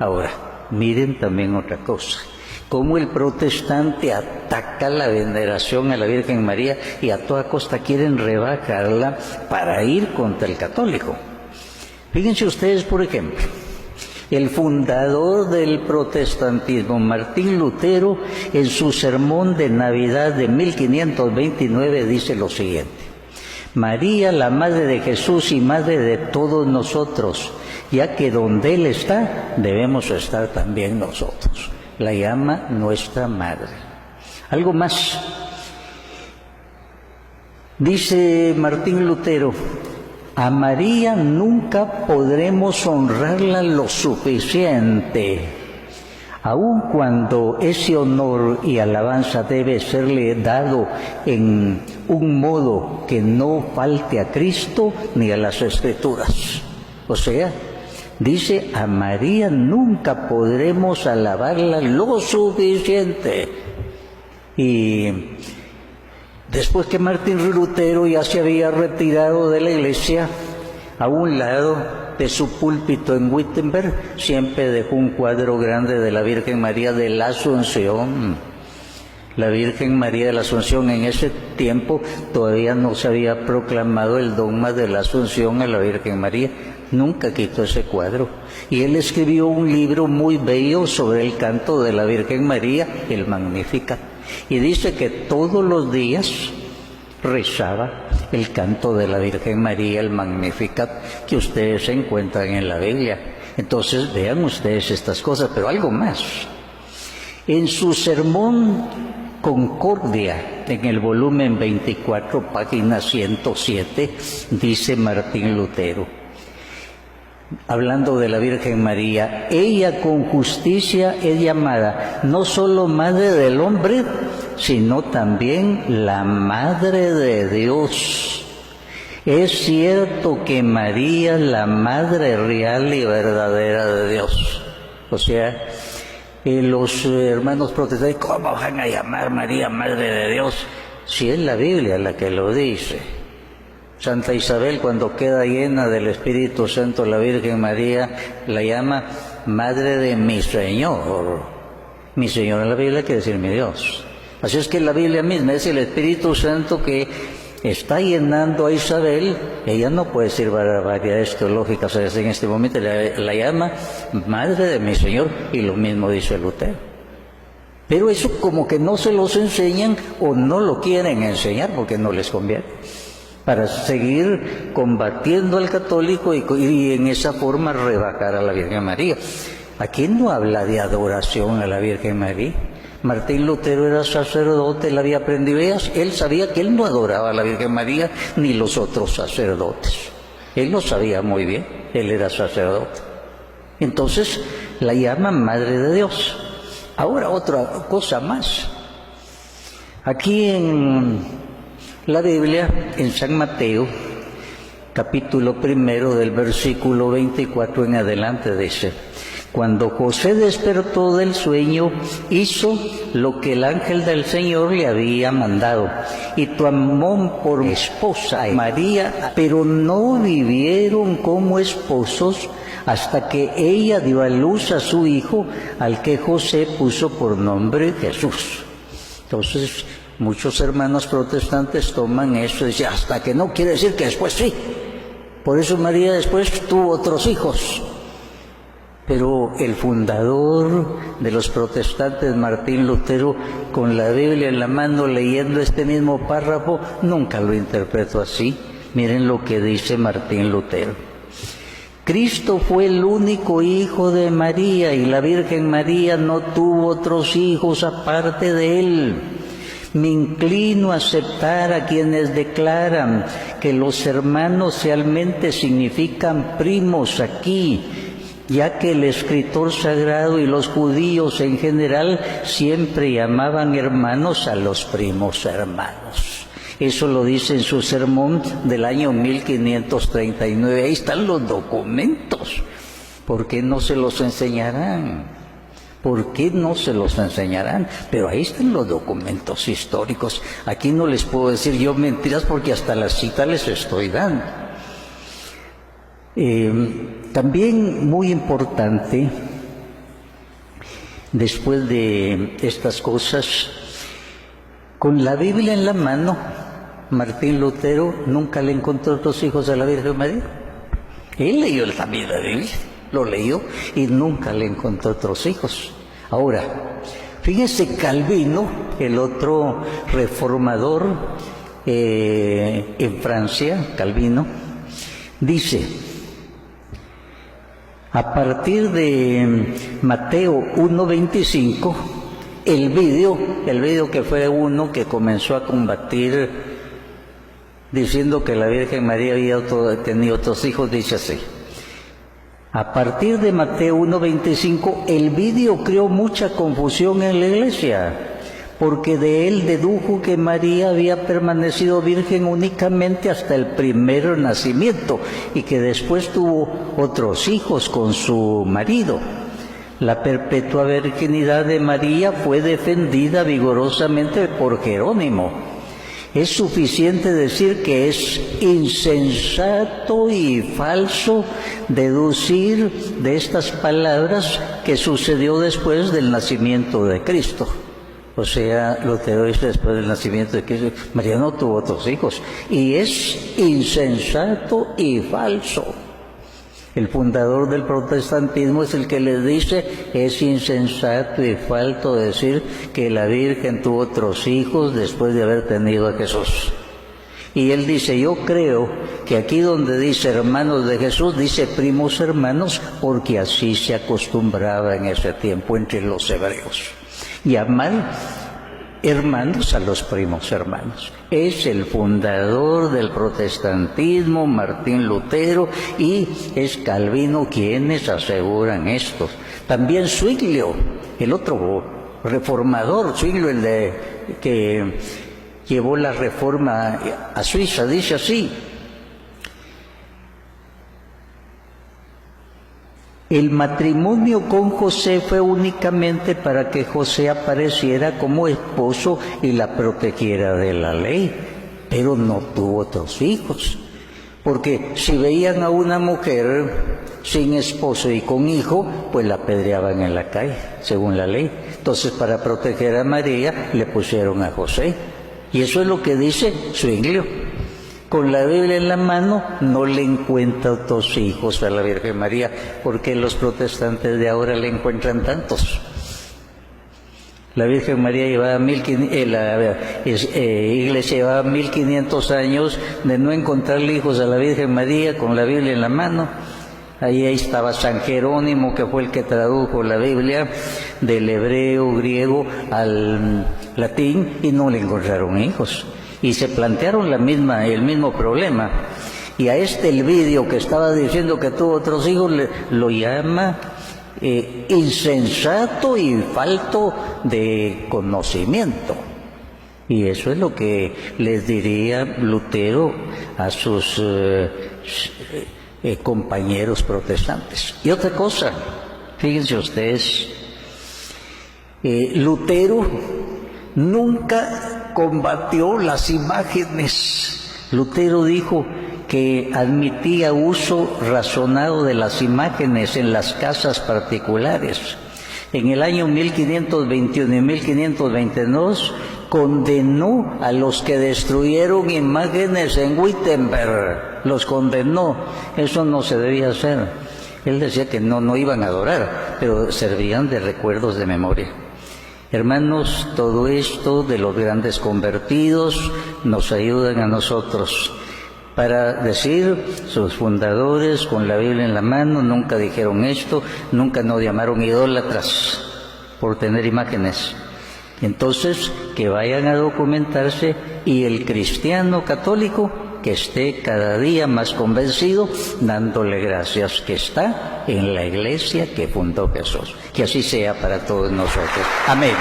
Ahora, miren también otra cosa, cómo el protestante ataca la veneración a la Virgen María y a toda costa quieren rebajarla para ir contra el católico. Fíjense ustedes, por ejemplo, el fundador del protestantismo, Martín Lutero, en su sermón de Navidad de 1529 dice lo siguiente: María, la Madre de Jesús y Madre de todos nosotros, ya que donde Él está, debemos estar también nosotros. La llama nuestra Madre. Algo más. Dice Martín Lutero: a María nunca podremos honrarla lo suficiente, aun cuando ese honor y alabanza debe serle dado en un modo que no falte a Cristo ni a las Escrituras. O sea, dice, a María nunca podremos alabarla lo suficiente. Y después que Martín Lutero ya se había retirado de la iglesia, a un lado de su púlpito en Wittenberg siempre dejó un cuadro grande de la Virgen María de la Asunción. La Virgen María de la Asunción, en ese tiempo todavía no se había proclamado el dogma de la Asunción a la Virgen María. Nunca quitó ese cuadro. Y él escribió un libro muy bello sobre el canto de la Virgen María, el Magnificat. Y dice que todos los días rezaba el canto de la Virgen María, el Magnificat, que ustedes encuentran en la Biblia. Entonces vean ustedes estas cosas, pero algo más. En su sermón Concordia, en el volumen 24, página 107, dice Martín Lutero, hablando de la Virgen María: ella con justicia es llamada no solo Madre del hombre, sino también la Madre de Dios. Es cierto que María es la Madre real y verdadera de Dios. O sea, los hermanos protestantes, ¿cómo van a llamar María Madre de Dios? Si es la Biblia la que lo dice. Santa Isabel, cuando queda llena del Espíritu Santo, la Virgen María la llama Madre de mi Señor. Mi Señor en la Biblia quiere decir mi Dios. Así es que la Biblia misma es el Espíritu Santo que está llenando a Isabel. Ella no puede decir variedades teológicas en este momento, la llama Madre de mi Señor, y lo mismo dice Lutero. Pero eso como que no se los enseñan o no lo quieren enseñar porque no les conviene, para seguir combatiendo al católico y en esa forma rebajar a la Virgen María. Aquí no habla de adoración a la Virgen María. Martín Lutero era sacerdote, él había aprendido ellas, él sabía que él no adoraba a la Virgen María ni los otros sacerdotes. Él lo sabía muy bien, él era sacerdote. Entonces la llaman Madre de Dios. Ahora otra cosa más. Aquí en la Biblia, en San Mateo, capítulo 1 del versículo 24 en adelante, dice: cuando José despertó del sueño, hizo lo que el ángel del Señor le había mandado, y tomó por esposa a María, pero no vivieron como esposos hasta que ella dio a luz a su hijo, al que José puso por nombre Jesús. Entonces, muchos hermanos protestantes toman eso y dicen, hasta que no quiere decir que después sí. Por eso María después tuvo otros hijos. Pero el fundador de los protestantes, Martín Lutero, con la Biblia en la mano, leyendo este mismo párrafo, nunca lo interpretó así. Miren lo que dice Martín Lutero: Cristo fue el único hijo de María y la Virgen María no tuvo otros hijos aparte de él. Me inclino a aceptar a quienes declaran que los hermanos realmente significan primos aquí, ya que el escritor sagrado y los judíos en general siempre llamaban hermanos a los primos hermanos. Eso lo dice en su sermón del año 1539. Ahí están los documentos. ¿Por qué no se los enseñarán? ¿Por qué no se los enseñarán? Pero ahí están los documentos históricos. Aquí no les puedo decir yo mentiras porque hasta las citas les estoy dando. También muy importante, después de estas cosas, con la Biblia en la mano, Martín Lutero nunca le encontró otros hijos a la Virgen María. Él leyó también la Biblia, lo leyó y nunca le encontró otros hijos. Ahora, fíjese Calvino, el otro reformador en Francia, Calvino, dice, a partir de Mateo 1:25, el video que fue uno que comenzó a combatir diciendo que la Virgen María había tenido otros hijos, dice así. A partir de Mateo 1:25, el video creó mucha confusión en la iglesia, porque de él dedujo que María había permanecido virgen únicamente hasta el primer nacimiento y que después tuvo otros hijos con su marido. La perpetua virginidad de María fue defendida vigorosamente por Jerónimo. Es suficiente decir que es insensato y falso deducir de estas palabras que sucedió después del nacimiento de Cristo. O sea, Lutero dice después del nacimiento de Cristo, María no tuvo otros hijos. Y es insensato y falso. El fundador del protestantismo es el que les dice, es insensato y falso decir que la Virgen tuvo otros hijos después de haber tenido a Jesús. Y él dice, yo creo que aquí donde dice hermanos de Jesús, dice primos hermanos, porque así se acostumbraba en ese tiempo entre los hebreos. Llamar hermanos a los primos hermanos. Es el fundador del protestantismo, Martín Lutero, y es Calvino quienes aseguran esto. También Zwinglio, el otro reformador, Zwinglio, que llevó la reforma a Suiza, dice así: el matrimonio con José fue únicamente para que José apareciera como esposo y la protegiera de la ley, pero no tuvo otros hijos. Porque si veían a una mujer sin esposo y con hijo, pues la apedreaban en la calle, según la ley. Entonces, para proteger a María, le pusieron a José. Y eso es lo que dice Zwinglio. Con la Biblia en la mano no le encuentra otros hijos a la Virgen María, porque los protestantes de ahora le encuentran tantos. La Virgen María llevaba Iglesia llevaba 1500 años de no encontrarle hijos a la Virgen María con la Biblia en la mano. Ahí estaba San Jerónimo, que fue el que tradujo la Biblia del hebreo, griego al latín, y no le encontraron hijos. Y se plantearon el mismo problema. Y a el vídeo que estaba diciendo que tuvo otros hijos, lo llama insensato y falto de conocimiento. Y eso es lo que les diría Lutero a sus compañeros protestantes. Y otra cosa, fíjense ustedes, Lutero nunca combatió las imágenes. Lutero dijo que admitía uso razonado de las imágenes en las casas particulares. En el año 1521 y 1522 condenó a los que destruyeron imágenes en Wittenberg. Los condenó. Eso no se debía hacer. Él decía que no iban a adorar, pero servían de recuerdos de memoria. Hermanos, todo esto de los grandes convertidos nos ayudan a nosotros para decir, sus fundadores con la Biblia en la mano nunca dijeron esto, nunca nos llamaron idólatras por tener imágenes. Entonces, que vayan a documentarse, y el cristiano católico que esté cada día más convencido, dándole gracias que está en la iglesia que fundó Jesús. Que así sea para todos nosotros. Amén.